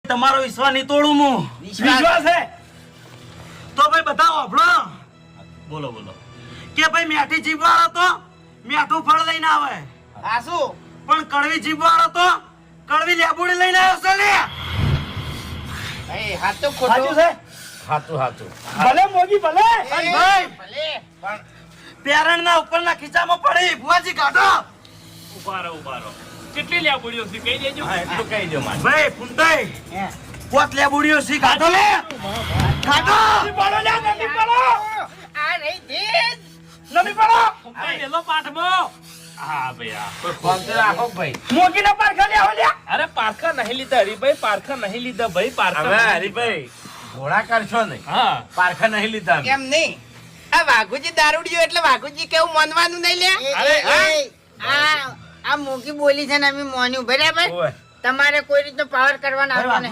તમારો વિશ્વાસ નહીં તોડું હું. વિશ્વાસ છે તો ભાઈ બધા વાપરો. બોલો બોલો કે ભાઈ મેઠી જીભ વાળો તો મેઠું ફળ લઈને આવે, આ શું પણ કડવી જીભ વાળો તો કડવી લેબુડી લઈને આવ્યો છે લે. એ હાથ તો સાચું ખોટું છે હાચું હાચું ભલે મોગી ભલે અને ભાઈ ભલે પણ પેરણના ઉપરના ખીચામાં પડી ભુવાજી કાઢો. ઉભા રહો કેટલી લેબુડીઓ છે કહી દેજો. હા એટલું કહી દો મારે ભાઈ ફૂંટાઈ પોત લેબુડીઓ સી કાઢો લે. કાઢો પડો લે નમી પડો આ નહીં તેજ નમી પડો ભાઈ લેલો પાઠમાં. હા ભાઈ હા કોઈ ફોન તો રાખો ભાઈ. મોગી ના પારખા લે આવો લે અરે પારખા નહીં લીધા હરીભાઈ, પારખા નહીં લીધા ભાઈ, પારખા હવે નહીં હરીભાઈ ઘોડા કરશો નહીં, હા પારખા નહીં લીધા અમે. એમ નહીં આ વાઘુજી દારૂડિયો એટલે વાઘુજી કેવું માનવાનું નહીં લે અરે, આ મોગી બોલી છે ને અમે મોન્યું બરાબર ઓય. તમારે કોઈ રીતનો પાવર કરવાનો આવતો નહીં